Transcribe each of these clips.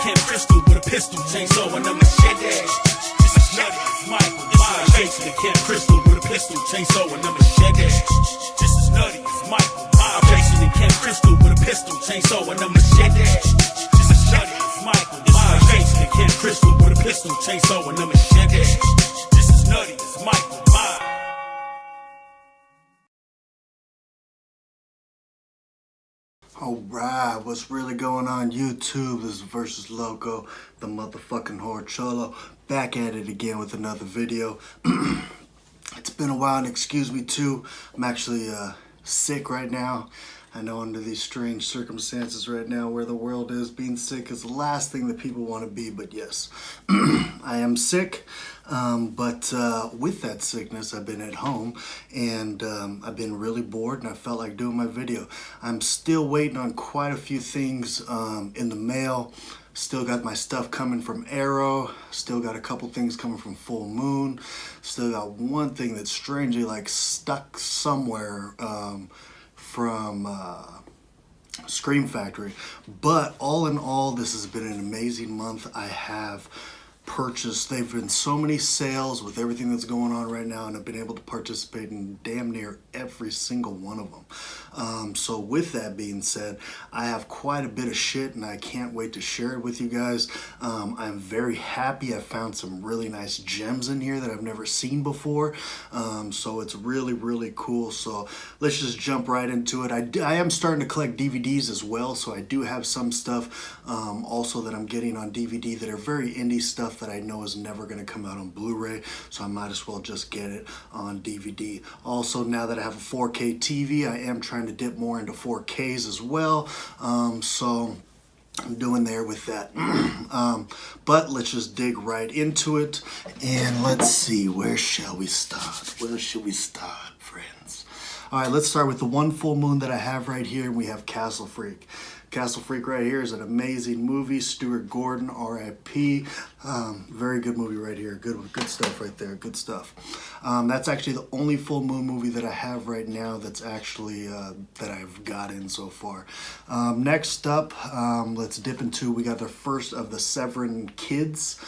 Camp Crystal with a pistol, chainsaw and a machete. This is nutty, it's Michael Myers. Chasing the Camp Crystal with a pistol, chainsaw and a machete. This is nutty, it's Michael Myers. Chasing the Camp Crystal with a pistol, chainsaw and a machete. This is nutty, it's Michael Myers. Chasing the Camp Crystal with a pistol, chainsaw and a machete. This is nutty, it's Michael Myers. Alright, what's really going on YouTube? This is Versus Loco, the motherfucking Horror Cholo, back at it again with another video. It's been a while, and excuse me too, I'm actually sick right now. I know under these strange circumstances right now where the world is, being sick is the last thing that people want to be, but yes, I am sick. But with that sickness, I've been at home and I've been really bored, and I felt like doing my video. I'm still waiting on quite a few things in the mail. Still got my stuff coming from Arrow. Still got a couple things coming from Full Moon. Still got one thing that's strangely like stuck somewhere from Scream Factory. But all in all, this has been an amazing month. I have purchased, they've been so many sales with everything that's going on right now, and I've been able to participate in damn near every single one of them. So with that being said, I have quite a bit of shit and I can't wait to share it with you guys. I'm very happy I found some really nice gems in here that I've never seen before. So it's really cool. So let's just jump right into it. I am starting to collect DVDs as well, so I do have some stuff also that I'm getting on DVD that are very indie stuff that I know is never going to come out on Blu-ray, so I might as well just get it on DVD. Also, now that I have a 4K TV, I am trying to dip more into 4Ks as well, so I'm doing there with that. But let's just dig right into it, and let's see, where shall we start? Where should we start, friends? All right, let's start with the one full moon that I have right here. We have Castle Freak. Castle Freak right here is an amazing movie. Stuart Gordon, R.I.P. Very good movie right here. Good stuff right there. Good stuff. That's actually the only full moon movie that I have right now that's actually that I've gotten so far. Next up, let's dip into, we got the first of the Severin Kids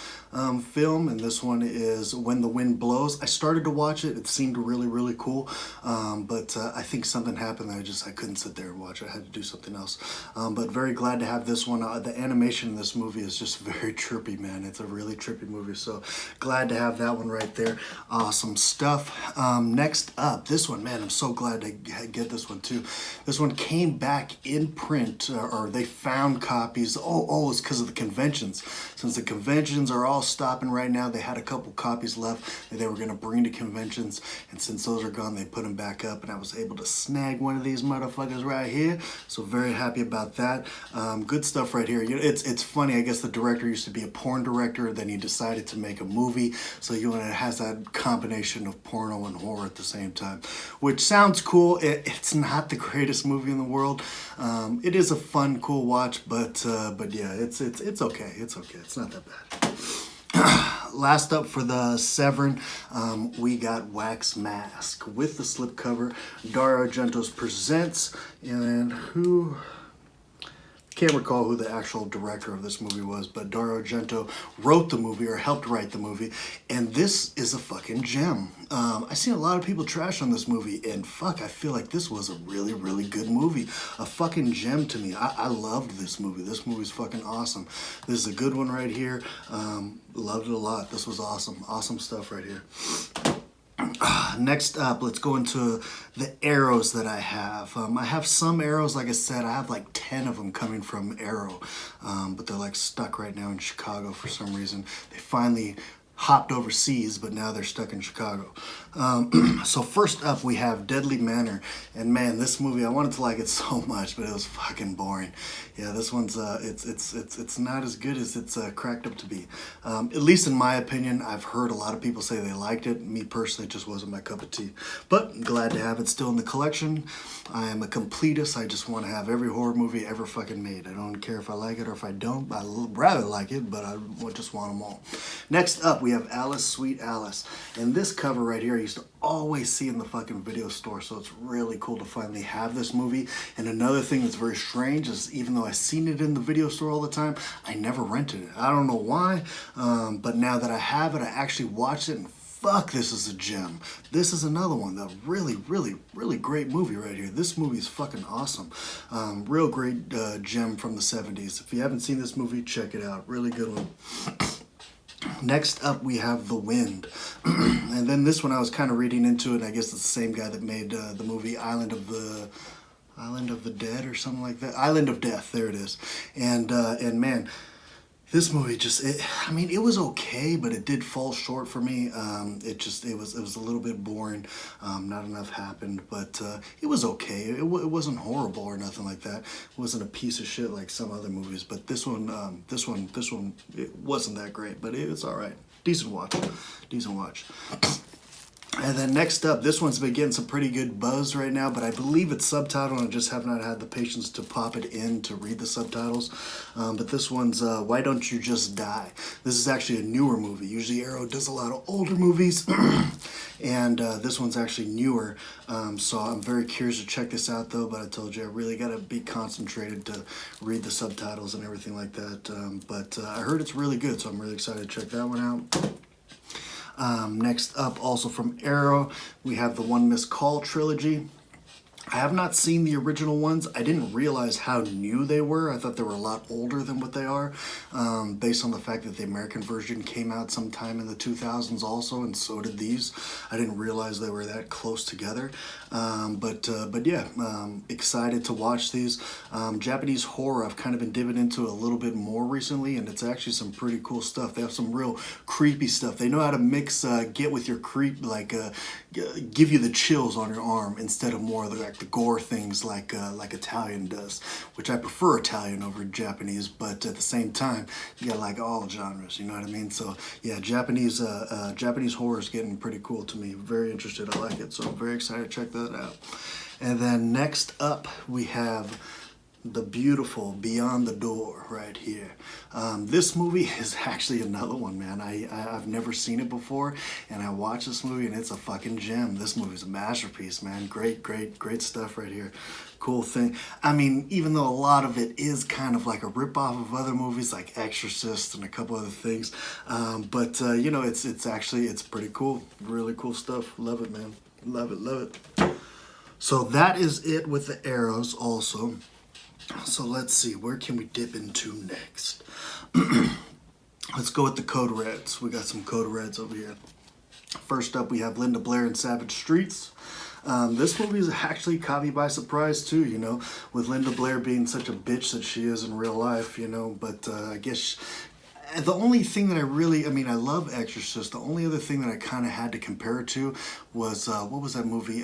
film, and this one is When the Wind Blows. I started to watch it. It seemed really cool, but I think something happened that I couldn't sit there and watch it. I had to do something else. But very glad to have this one. The animation in this movie is just very trippy, man. It's a really trippy movie, so glad to have that one right there. Awesome stuff. Next up, this one, man, I'm so glad to get this one too. This one came back in print, or they found copies. Oh, it's because of the conventions. Since the conventions are all stopping right now, they had a couple copies left that they were going to bring to conventions, and since those are gone, they put them back up, and I was able to snag one of these motherfuckers right here, so very happy about that. Good stuff right here. It's funny, I guess the director used to be a porn director, then he decided to make a movie, so it has that combination of porno and horror at the same time, which sounds cool. It's not the greatest movie in the world. It is a fun, cool watch, but yeah, it's okay. It's okay. It's not that bad. Last up for the Severin, we got Wax Mask with the slipcover. Dario Argento's presents, and who... can't recall who the actual director of this movie was, but Dario Argento wrote the movie, or helped write the movie, and this is a fucking gem. I seen a lot of people trash on this movie, and fuck, I feel like this was a really good movie. A fucking gem to me. I loved this movie. This movie's fucking awesome. This is a good one right here. Loved it a lot. This was awesome. Awesome stuff right here. Next up, let's go into the arrows that I have. I have some arrows, like I said, I have like 10 of them coming from Arrow, but they're like stuck right now in Chicago for some reason. They finally hopped overseas, but now they're stuck in Chicago. So first up, we have Deadly Manor, and man, this movie, I wanted to like it so much, but it was fucking boring. Yeah, this one's it's not as good as it's cracked up to be. At least in my opinion. I've heard a lot of people say they liked it. Me personally, it just wasn't my cup of tea. But glad to have it still in the collection. I am a completist. I just want to have every horror movie ever fucking made. I don't care if I like it or if I don't. I'd rather like it, but I just want them all. Next up, we we have Alice, Sweet Alice. And this cover right here, I used to always see in the fucking video store, so it's really cool to finally have this movie. And another thing that's very strange is even though I've seen it in the video store all the time, I never rented it. I don't know why, but now that I have it, I actually watched it, and fuck, this is a gem. This is another one, a really, really, really great movie right here. This movie is fucking awesome. Real great gem from the 70s. If you haven't seen this movie, check it out. Really good one. Next up, we have The Wind. And then this one I was kind of reading into it. I guess it's the same guy that made the movie Island of the Dead or something like that. Island of Death, there it is. And man, this movie just, it was okay, but it did fall short for me. It was a little bit boring. Not enough happened, but it was okay. It wasn't horrible or nothing like that. It wasn't a piece of shit like some other movies, but this one, it wasn't that great, but it's all right. Decent watch. And then next up, this one's been getting some pretty good buzz right now, but I believe it's subtitled and I just have not had the patience to pop it in to read the subtitles. But this one's Why Don't You Just Die? This is actually a newer movie. Usually Arrow does a lot of older movies, and this one's actually newer. So I'm very curious to check this out though, but I told you I really got to be concentrated to read the subtitles and everything like that. But I heard it's really good, so I'm really excited to check that one out. Next up, also from Arrow, we have the One Missed Call trilogy. I have not seen the original ones. I didn't realize how new they were. I thought they were a lot older than what they are, based on the fact that the American version came out sometime in the 2000s also, and so did these. I didn't realize they were that close together. But yeah, excited to watch these. Japanese horror, I've kind of been dipping into a little bit more recently, and it's actually some pretty cool stuff. They have some real creepy stuff. They know how to mix, get with your creep, like give you the chills on your arm instead of more of the gore things like Italian does, which I prefer Italian over Japanese, but at the same time, you got like all genres, you know what I mean? So yeah, Japanese horror is getting pretty cool to me. Very interested, I like it, so I'm very excited to check that out. And then next up, we have the beautiful Beyond the Door right here. This movie is actually another one, man. I've never seen it before, and I watched this movie, and it's a fucking gem. This movie's a masterpiece, man. Great stuff right here. Cool thing. I mean, even though a lot of it is kind of like a ripoff of other movies like Exorcist and a couple other things, but you know, it's pretty cool. Really cool stuff. Love it, man. Love it. So that is it with the Arrows also. So let's see, where can we dip into next? Let's go with the Code Reds. We got some Code Reds over here. First up, we have Linda Blair in Savage Streets. This movie is actually caught me by surprise too, you know, with Linda Blair being such a bitch that she is in real life, you know, but I guess the only thing that I love Exorcist. The only other thing that I kind of had to compare it to was, what was that movie?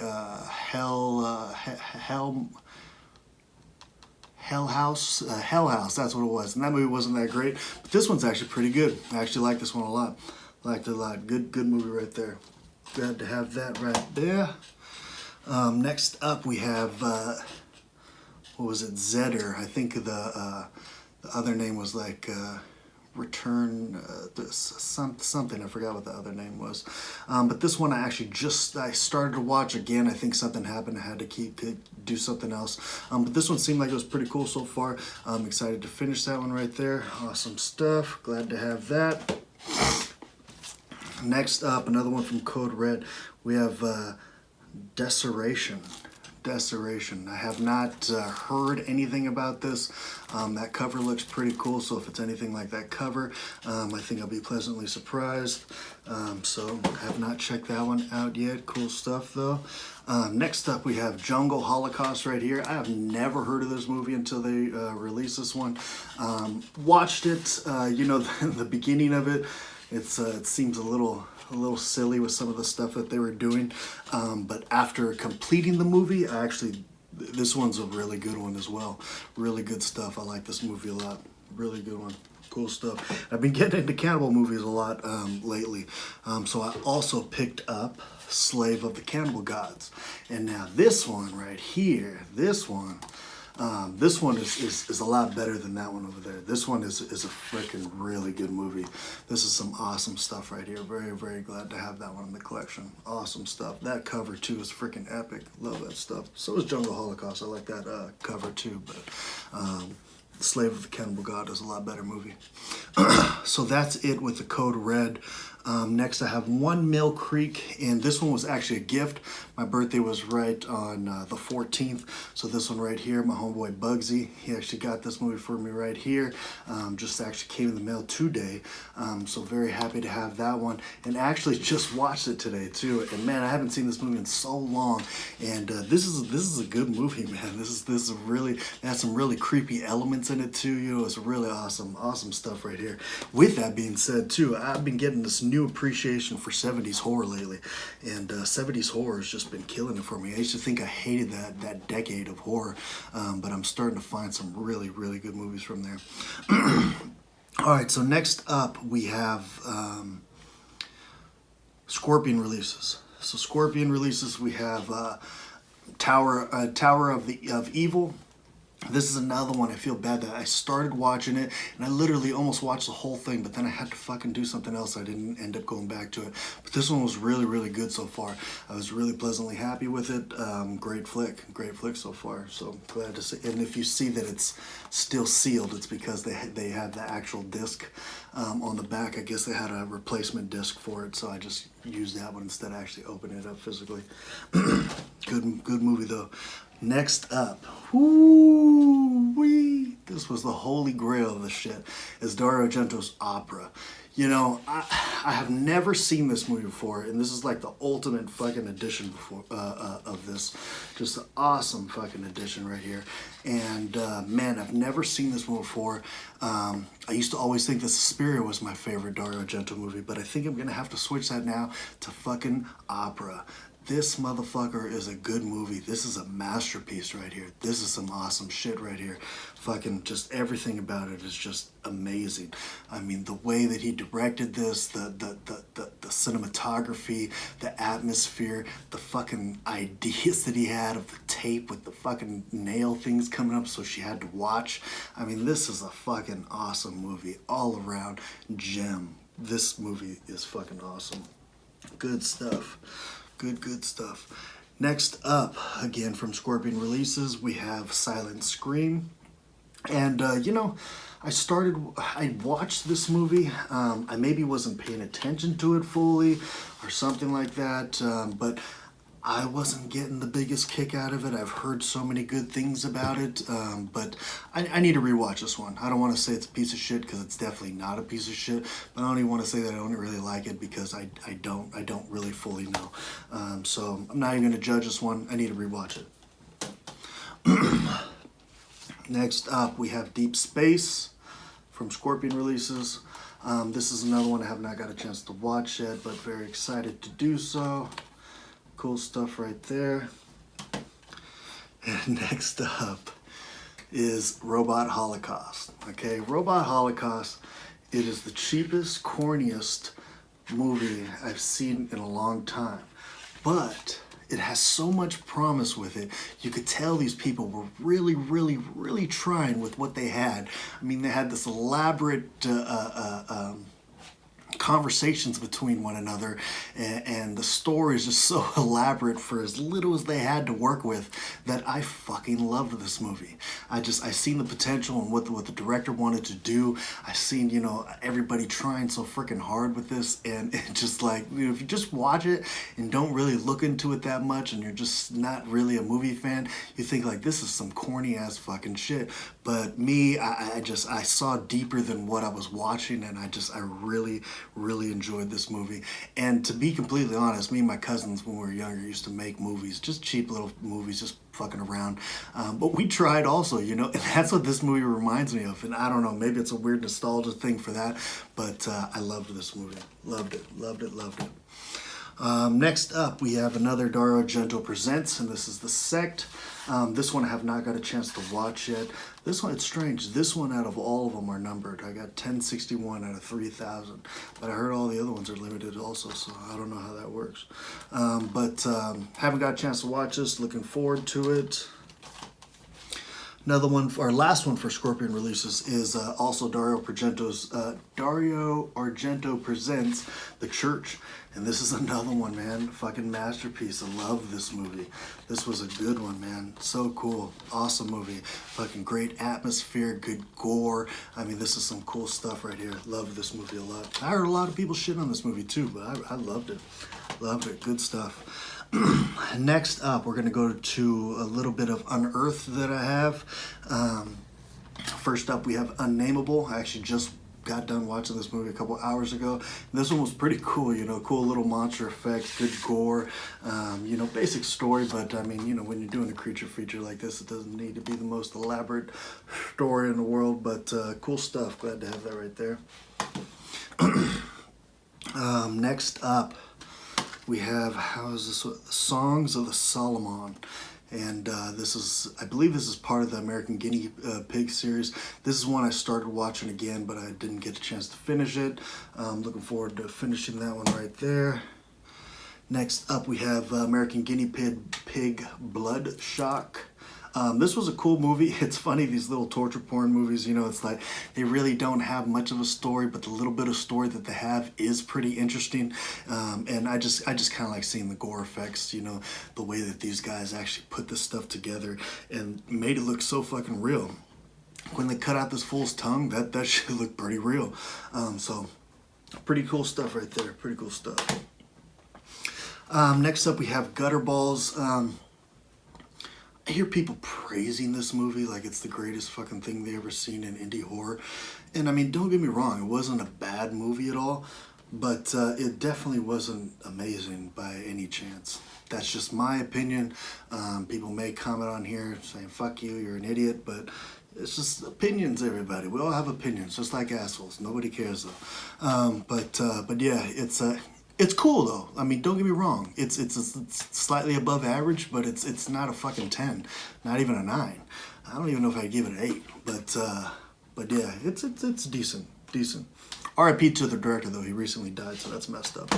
Hell House, that's what it was. And that movie wasn't that great, but this one's actually pretty good. I actually like this one a lot. Liked it a lot. Good movie right there. Glad to have that right there. Next up, we have, what was it, Zedder. I think the other name was like Return, something. I forgot what the other name was. But this one I started to watch again. I think something happened. I had to do something else. But this one seemed like it was pretty cool so far. I'm excited to finish that one right there. Awesome stuff. Glad to have that. Next up, another one from Code Red. We have Desecration. I have not heard anything about this. That cover looks pretty cool, so if it's anything like that cover, I think I'll be pleasantly surprised. So I have not checked that one out yet. Cool stuff though. Next up, we have Jungle Holocaust right here. I have never heard of this movie until they released this one. Watched it, you know, the beginning of it. It seems a little silly with some of the stuff that they were doing, but after completing the movie, this one's a really good one as well. Really good stuff. I like this movie a lot. Really good one. Cool stuff. I've been getting into cannibal movies a lot lately, so I also picked up Slave of the Cannibal Gods, and now this one right here, this one. This one is a lot better than that one over there. This one is a freaking really good movie. This is some awesome stuff right here. Very, very glad to have that one in the collection. Awesome stuff. That cover too is freaking epic. Love that stuff. So is Jungle Holocaust. I like that cover too, but Slave of the Cannibal God is a lot better movie. So that's it with the Code Red. Next I have One Mill Creek, and this one was actually a gift. My birthday was right on the 14th, so this one right here, my homeboy Bugsy, he actually got this movie for me right here. Just actually came in the mail today, so very happy to have that one, and actually just watched it today too. And man, I haven't seen this movie in so long, and this is a good movie, man. This is really, it has some really creepy elements in it too. You know, it's really awesome stuff right here. With that being said too, I've been getting this new appreciation for 70s horror lately, and 70s horror has just been killing it for me. I used to think I hated that decade of horror, but I'm starting to find some really good movies from there. All right, so next up we have Scorpion releases. So Scorpion releases, we have Tower of Evil. This is another one. I feel bad that I started watching it and I literally almost watched the whole thing, but then I had to fucking do something else. I didn't end up going back to it. But this one was really good so far. I was really pleasantly happy with it. Great flick so far. So glad to see. And if you see that it's still sealed, it's because they have the actual disc on the back. I guess they had a replacement disc for it, so I just used that one instead of actually opening it up physically. Good movie though. Next up, this was the holy grail of the shit, is Dario Argento's Opera. You know, I have never seen this movie before, and this is like the ultimate fucking edition before of this. Just an awesome fucking edition right here. And man, I've never seen this movie before. I used to always think that Suspiria was my favorite Dario Argento movie, but I think I'm gonna have to switch that now to fucking Opera. This motherfucker is a good movie. This is a masterpiece right here. This is some awesome shit right here. Fucking just everything about it is just amazing. I mean, the way that he directed this, the cinematography, the atmosphere, the fucking ideas that he had of the tape with the fucking nail things coming up so she had to watch. I mean, this is a fucking awesome movie. All around gem. This movie is fucking awesome. Good stuff. Good stuff. Next up, again from Scorpion releases, we have Silent Scream. And, you know, I watched this movie. I maybe wasn't paying attention to it fully or something like that, but I wasn't getting the biggest kick out of it. I've heard so many good things about it, but I need to rewatch this one. I don't want to say it's a piece of shit because it's definitely not a piece of shit, but I don't even want to say that I don't really like it because I don't really fully know. So I'm not even going to judge this one. I need to rewatch it. Next up, we have Deep Space from Scorpion releases. This is another one I have not got a chance to watch yet, but very excited to do so. Cool stuff right there. And next up is Robot Holocaust. Okay, Robot Holocaust, it is the cheapest, corniest movie I've seen in a long time. But it has so much promise with it. You could tell these people were really trying with what they had. I mean, they had this elaborate conversations between one another, and the story is just so elaborate for as little as they had to work with that I fucking loved this movie. I seen the potential and what the director wanted to do. I seen, you know, everybody trying so freaking hard with this, and it just like, you know, if you just watch it and don't really look into it that much and you're just not really a movie fan, you think like this is some corny ass fucking shit. But me, I saw deeper than what I was watching, and I really enjoyed this movie. And to be completely honest, me and my cousins when we were younger used to make movies, just cheap little movies, just fucking around. But we tried also, you know, and that's what this movie reminds me of. And I don't know, maybe it's a weird nostalgia thing for that, but I loved this movie. Loved it. Next up, we have another Dario Argento Presents, and this is The Sect. This one I have not got a chance to watch yet. This one, it's strange. This one out of all of them are numbered. I got 1061 out of 3,000. But I heard all the other ones are limited also, so I don't know how that works. But haven't got a chance to watch this. Looking forward to it. Another one, our last one for Scorpion releases is also Dario Argento presents The Church, and this is another one, man. Fucking masterpiece. I love this movie. This was a good one, man. So cool, awesome movie. Fucking great atmosphere, good gore. I mean, this is some cool stuff right here. Love this movie a lot. I heard a lot of people shit on this movie too, but I loved it. Loved it. Good stuff. Next up, we're going to go to a little bit of Unearthed that I have. First up, we have Unnameable. I actually just got done watching this movie a couple hours ago. This one was pretty cool, you know, cool little monster effects, good gore, you know, basic story, but I mean, you know, when you're doing a creature feature like this, it doesn't need to be the most elaborate story in the world, but cool stuff. Glad to have that right there. Next up, we have, Songs of the Solomon. And this is, I believe this is part of the American Guinea Pig series. This is one I started watching again, but I didn't get a chance to finish it. Looking forward to finishing that one right there. Next up, we have American Guinea Pig Blood Shock. This was a cool movie. It's funny, these little torture porn movies, you know, it's like they really don't have much of a story, but the little bit of story that they have is pretty interesting. And I just kind of like seeing the gore effects, you know, the way that these guys actually put this stuff together and made it look so fucking real. When they cut out this fool's tongue, that shit looked pretty real. So pretty cool stuff right there. Pretty cool stuff. Next up, we have Gutterballs. I hear people praising this movie like it's the greatest fucking thing they ever seen in indie horror. And I mean, don't get me wrong, it wasn't a bad movie at all, but it definitely wasn't amazing by any chance. That's just my opinion. People may comment on here saying, fuck you, you're an idiot, but it's just opinions, everybody. We all have opinions, just like assholes. Nobody cares though. But yeah, it's cool though. I mean, don't get me wrong. It's slightly above average, but it's not a fucking 10, not even a 9. I don't even know if I'd give it an 8. But yeah, it's decent. R.I.P. to the director though. He recently died, so that's messed up.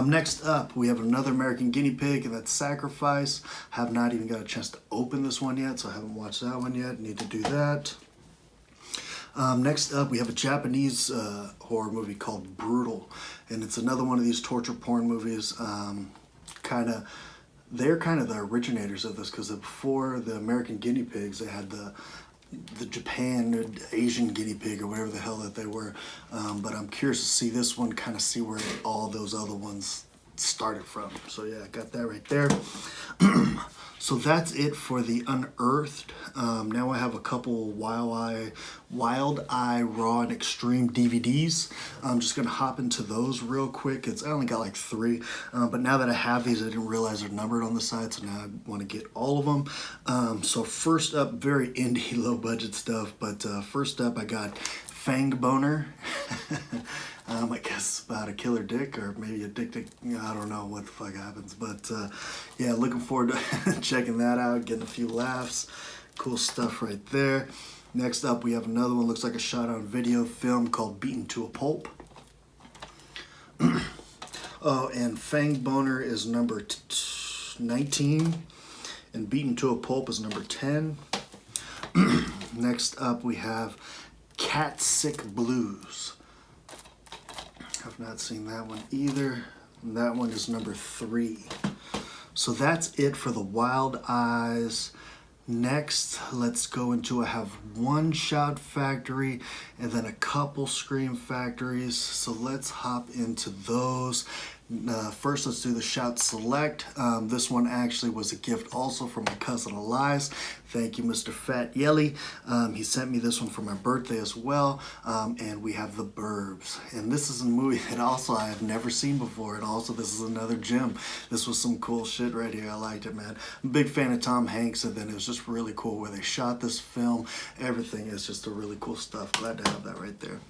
Next up, we have another American Guinea Pig, and that's Sacrifice. Have not even got a chance to open this one yet, so I haven't watched that one yet. Need to do that. Next up, we have a Japanese horror movie called Brutal, and it's another one of these torture porn movies. They're kind of the originators of this, because before the American guinea pigs, they had the Japan Asian guinea pig or whatever the hell that they were. But I'm curious to see this one, kind of see where all those other ones started from. So yeah, I got that right there. So that's it for the Unearthed. Now I have a couple Wild Eye Raw and Extreme DVDs. I'm just gonna hop into those real quick. I only got like 3, but now that I have these, I didn't realize they're numbered on the side, so now I want to get all of them. So first up, very indie, low budget stuff, but first up I got Fanged Boner. I guess about a killer dick, or maybe a dick, I don't know what the fuck happens, but yeah, looking forward to checking that out, getting a few laughs. Cool stuff right there. Next up, we have another one, looks like a shot on video film called Beaten to a Pulp. Oh, and Fanged Boner is number 19, and Beaten to a Pulp is number 10. Next up, we have Cat Sick Blues. I've not seen that one either. And that one is number 3. So that's it for the Wild Eyes. Next, let's go into, I have one Shout Factory and then a couple Scream Factories. So let's hop into those. First, let's do the Shout Select. This one actually was a gift also from my cousin Elias. Thank you, Mr. Fat Yelly. He sent me this one for my birthday as well. And we have The Burbs. And this is a movie that also I have never seen before. And also this is another gem. This was some cool shit right here. I liked it, man. I'm a big fan of Tom Hanks, and then it was just really cool where they shot this film. Everything is just a really cool stuff. Glad to have that right there.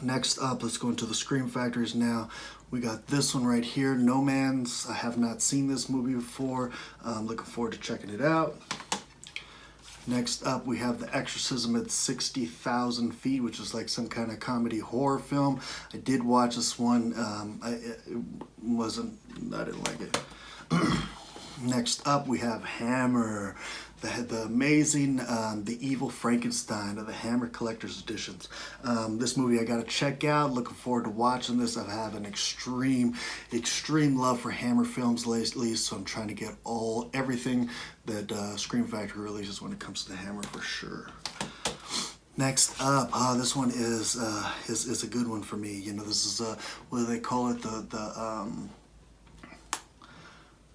Next up, let's go into the Scream Factories now. We got this one right here, No Man's. I have not seen this movie before. I'm looking forward to checking it out. Next up, we have The Exorcism at 60,000 Feet, which is like some kind of comedy horror film. I did watch this one. I didn't like it. Next up, we have Hammer, the amazing, the Evil Frankenstein of the Hammer Collector's Editions. This movie I gotta check out. Looking forward to watching this. I have an extreme love for Hammer films lately, so I'm trying to get everything that Scream Factory releases when it comes to Hammer for sure. Next up, this one is a good one for me. You know, this is what do they call it? The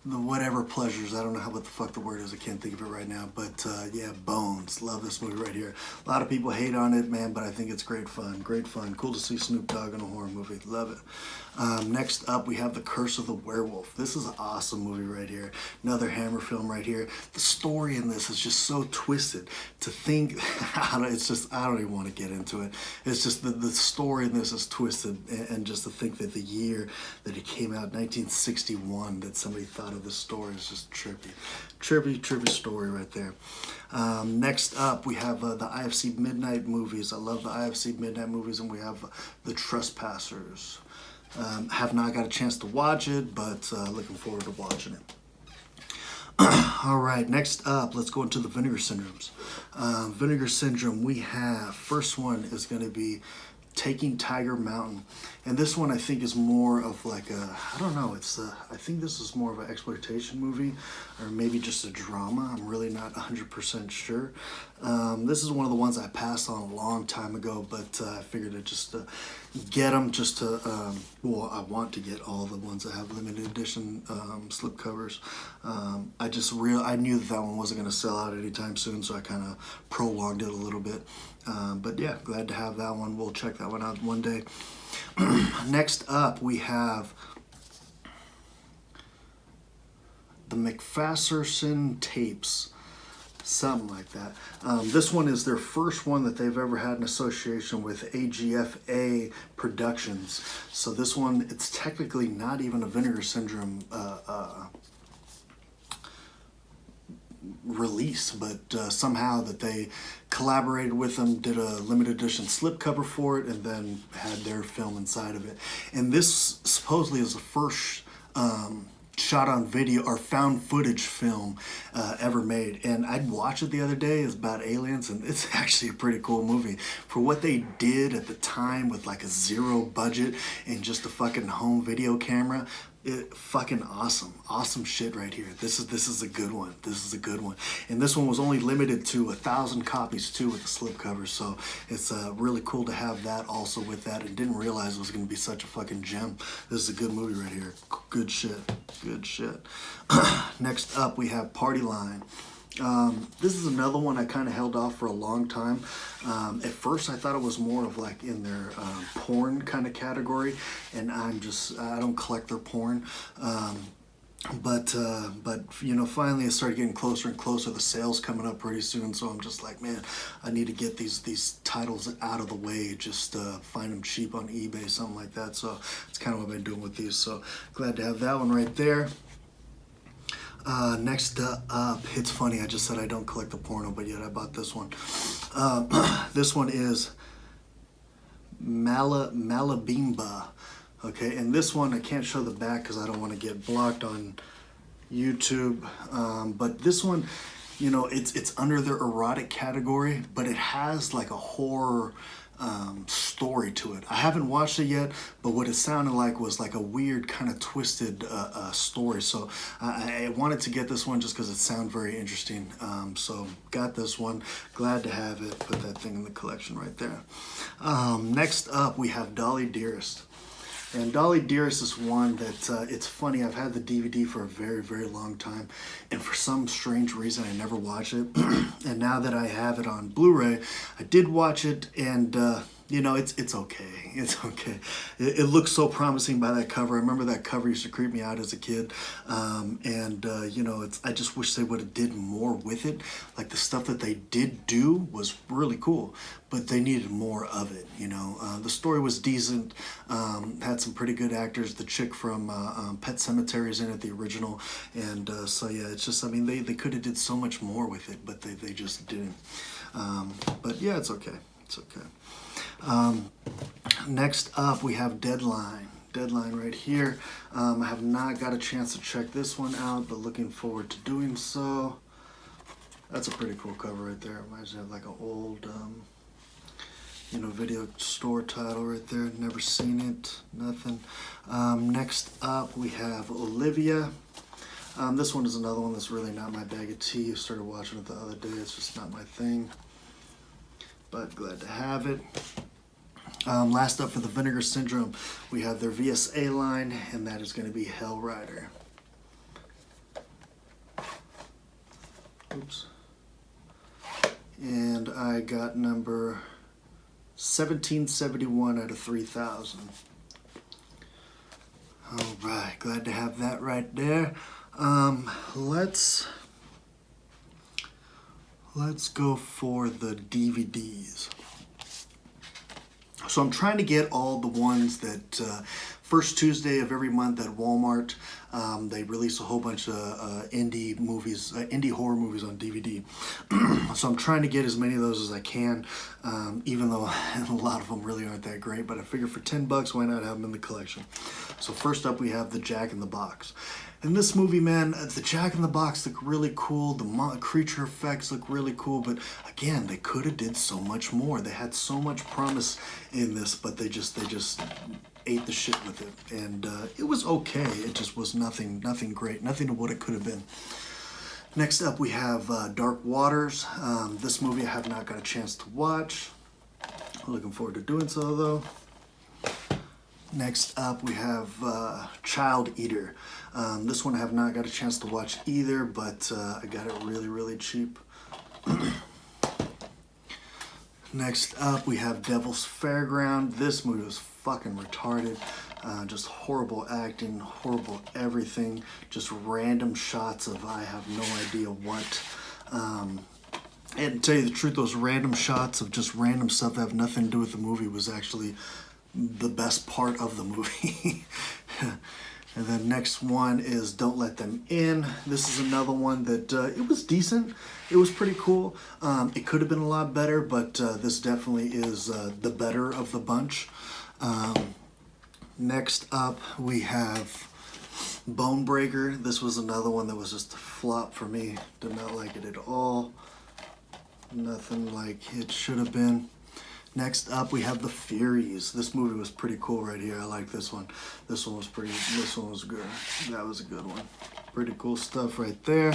whatever pleasures. I don't know what the fuck the word is. I can't think of it right now. But yeah, Bones. Love this movie right here. A lot of people hate on it, man, but I think it's great fun. Great fun. Cool to see Snoop Dogg in a horror movie. Love it. Next up, we have The Curse of the Werewolf. This is an awesome movie right here. Another Hammer film right here. The story in this is just so twisted. To think, it's just, I don't even want to get into it. It's just the story in this is twisted, and just to think that the year that it came out, 1961, that somebody thought of this story is just trippy. Trippy story right there. Next up, we have the IFC Midnight movies. I love the IFC Midnight movies, and we have The Trespassers. Have not got a chance to watch it, but looking forward to watching it. All right, next up, let's go into the Vinegar Syndromes. Vinegar Syndrome, we have, first one is going to be Taking Tiger Mountain. And this one I think is more of like a, I don't know, I think this is more of an exploitation movie, or maybe just a drama. I'm really not 100% sure. This is one of the ones I passed on a long time ago, but I figured I'd just get them just to, well, I want to get all the ones that have limited edition slipcovers. I knew that one wasn't going to sell out anytime soon, so I kind of prolonged it a little bit. But yeah, glad to have that one. We'll check that one out one day. Next up, we have the McPherson tapes. Something like that. This one is their first one that they've ever had an association with AGFA Productions. So this one, it's technically not even a Vinegar Syndrome release, but somehow that they collaborated with them, did a limited edition slipcover for it, and then had their film inside of it. And this supposedly is the first shot on video or found footage film ever made. And I'd watch it the other day. It's about aliens, and it's actually a pretty cool movie for what they did at the time with like a zero budget and just a fucking home video camera. Fucking awesome shit right here. This is a good one. This is a good one. And this one was only limited to 1,000 copies too with the slipcover, so it's really cool to have that also with that, and didn't realize it was going to be such a fucking gem. This is a good movie right here. Good shit. Next up, we have Party Line. This is another one I kind of held off for a long time. At first I thought it was more of like in their porn kind of category, and I don't collect their porn. But you know, finally it started getting closer and closer. The sale's coming up pretty soon, so I'm just like, man, I need to get these titles out of the way. Just find them cheap on eBay, something like that. So it's kind of what I've been doing with these. So glad to have that one right there. Next up, it's funny, I just said I don't collect the porno, but yet I bought this one. This one is Malabimba. Okay, and this one I can't show the back because I don't want to get blocked on YouTube. But this one, you know, it's under their erotic category, but it has like a horror story to it. I haven't watched it yet, but what it sounded like was like a weird kind of twisted story. So I wanted to get this one just because it sounded very interesting. So got this one. Glad to have it. Put that thing in the collection right there. Next up, we have Dolly Dearest. And Dolly Dearest is one that, it's funny, I've had the DVD for a very, very long time, and for some strange reason I never watched it. And now that I have it on Blu-ray, I did watch it, and you know, it's okay. It's okay. It looks so promising by that cover. I remember that cover used to creep me out as a kid. You know, I just wish they would have did more with it. Like the stuff that they did do was really cool, but they needed more of it, you know. The story was decent, had some pretty good actors. The chick from Pet Sematary is in it, the original. And so yeah, it's just, I mean, they could have did so much more with it, but they just didn't. But yeah, it's okay. It's okay. Next up, we have Deadline. Deadline right here. I have not got a chance to check this one out, but looking forward to doing so. That's a pretty cool cover right there. Reminds me of like an old, video store title right there. Never seen it, nothing. Next up, we have Olivia. This one is another one that's really not my bag of tea. I started watching it the other day. It's just not my thing, but glad to have it. Last up for the Vinegar Syndrome, we have their VSA line, and that is going to be Hell Rider. Oops. And I got number 1771 out of 3,000. All right, glad to have that right there. Let's go for the DVDs. So I'm trying to get all the ones that first Tuesday of every month at Walmart, they release a whole bunch of indie movies, indie horror movies on DVD. So I'm trying to get as many of those as I can, even though a lot of them really aren't that great. But I figure for $10, why not have them in the collection? So first up, we have the Jack in the Box. In this movie, man, the Jack in the Box look really cool. The creature effects look really cool. But again, they could have did so much more. They had so much promise in this, but they just ate the shit with it. And it was okay. It just was nothing great. Nothing to what it could have been. Next up, we have Dark Waters. This movie I have not got a chance to watch. Looking forward to doing so, though. Next up, we have Child Eater. This one I have not got a chance to watch either, but I got it really, really cheap. Next up, we have Devil's Fairground. This movie was fucking retarded. Just horrible acting, horrible everything. Just random shots of I have no idea what. And to tell you the truth, those random shots of just random stuff that have nothing to do with the movie was actually the best part of the movie. And then next one is Don't Let Them In. This is another one that it was decent. It was pretty cool. It could have been a lot better, but this definitely is the better of the bunch. Next up, we have Bone Breaker. This was another one that was just a flop for me. Did not like it at all. Nothing like it should have been. Next up, we have The Furies. This movie was pretty cool right here. I like this one. This one was good. That was a good one. Pretty cool stuff right there.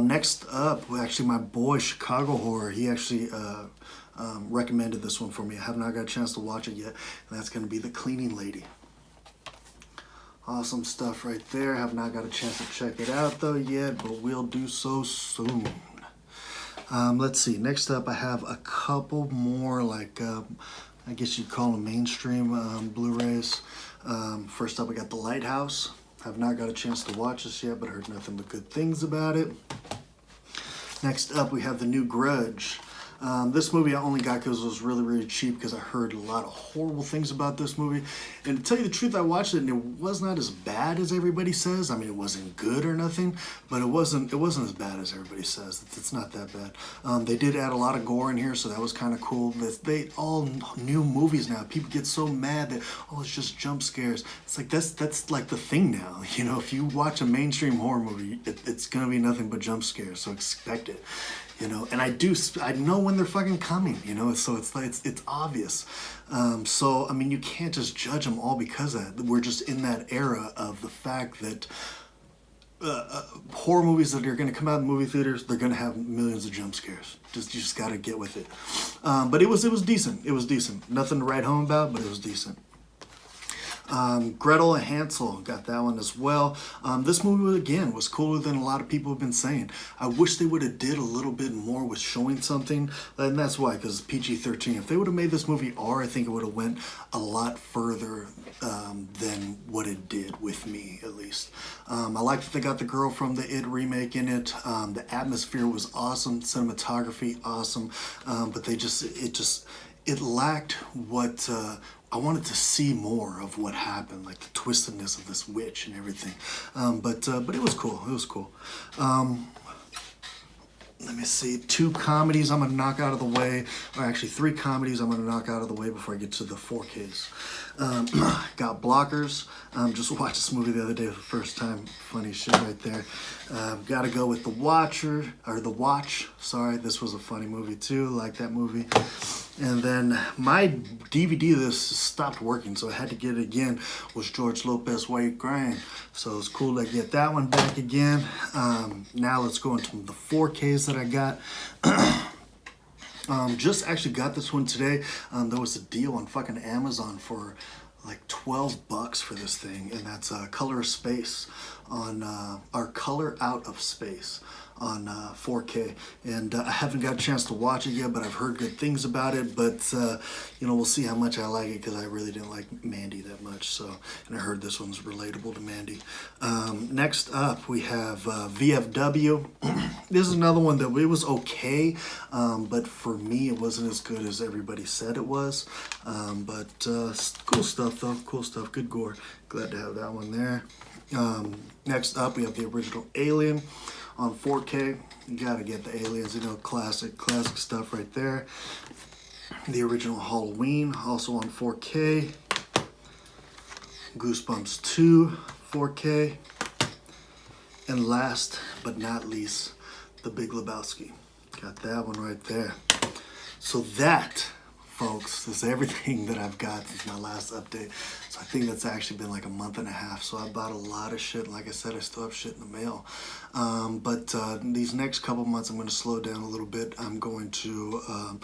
Next up, actually my boy Chicago Horror, he actually recommended this one for me. I have not got a chance to watch it yet, and that's going to be The Cleaning Lady. Awesome stuff right there. Have not got a chance to check it out though yet, but we'll do so soon. Let's see. Next up, I have a couple more, like, I guess you'd call them mainstream Blu-rays. First up, I got The Lighthouse. Have not got a chance to watch this yet, but heard nothing but good things about it. Next up, we have The New Grudge. This movie I only got because it was really, really cheap because I heard a lot of horrible things about this movie. And to tell you the truth, I watched it and it was not as bad as everybody says. I mean, it wasn't good or nothing, but it wasn't as bad as everybody says. It's not that bad. They did add a lot of gore in here, so that was kind of cool. They all new movies now. People get so mad that, oh, it's just jump scares. It's like that's like the thing now. You know, if you watch a mainstream horror movie, it's gonna be nothing but jump scares. So expect it. You know, and I know when they're fucking coming, you know, so it's obvious. So, I mean, you can't just judge them all because of that. We're just in that era of the fact that horror movies that are going to come out in movie theaters, they're going to have millions of jump scares. You just got to get with it. But it was decent. It was decent. Nothing to write home about, but it was decent. Gretel and Hansel, got that one as well. This movie, again, was cooler than a lot of people have been saying. I wish they would have did a little bit more with showing something, and that's why, because it's PG-13. If they would have made this movie R, I think it would have went a lot further than what it did with me, at least. I like that they got the girl from the It remake in it. The atmosphere was awesome, cinematography awesome, but it lacked what I wanted to see more of what happened, like the twistedness of this witch and everything. But it was cool. It was cool. let me see, 2 comedies I'm gonna knock out of the way, or actually 3 comedies I'm gonna knock out of the way before I get to the 4Ks. Got Blockers. Just watched this movie the other day for the first time. Funny shit right there. Gotta go with The Watch. Sorry, this was a funny movie too. Like that movie. And then my DVD list stopped working, so I had to get it again. Was George Lopez White Grain. So it's cool to get that one back again. Now let's go into the 4Ks that I got. Just actually got this one today. There was a deal on fucking Amazon for like $12 for this thing, and that's Color of Space on our Color Out of Space on 4K. And I haven't got a chance to watch it yet, but I've heard good things about it. But you know, we'll see how much I like it, because I really didn't like Mandy that much. So, and I heard this one's relatable to Mandy. Next up, we have VFW. This is another one that it was okay, but for me, it wasn't as good as everybody said it was. But cool stuff though. Cool stuff. Good gore. Glad to have that one there. Next up, we have the original Alien on 4K. You gotta get the Aliens, you know, classic stuff right there. The original Halloween, also on 4K. Goosebumps 2, 4K. And last but not least, The Big Lebowski. Got that one right there. So that, folks, is everything that I've got since my last update. So I think that's actually been like a month and a half. So I bought a lot of shit. Like I said, I still have shit in the mail. But these next couple months, I'm going to slow down a little bit. I'm going to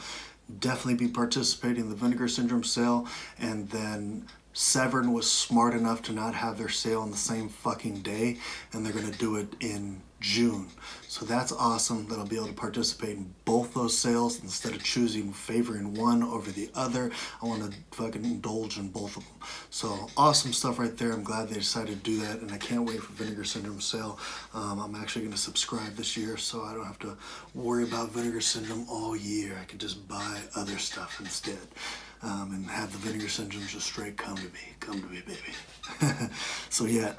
definitely be participating in the Vinegar Syndrome sale. And then Severn was smart enough to not have their sale on the same fucking day. And they're going to do it in June. So that's awesome that I'll be able to participate in both those sales instead of favoring one over the other. I want to fucking indulge in both of them. So awesome stuff right there. I'm glad they decided to do that, and I can't wait for Vinegar Syndrome sale. I'm actually going to subscribe this year, so I don't have to worry about Vinegar Syndrome all year. I can just buy other stuff instead. And have the Vinegar Syndrome just straight come to me, baby. So yeah,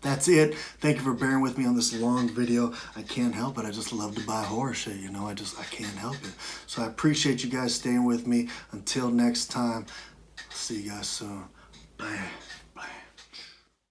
that's it. Thank you for bearing with me on this long video. I can't help it. I just love to buy horror shit, you know. I can't help it. So I appreciate you guys staying with me. Until next time, see you guys soon. Bye.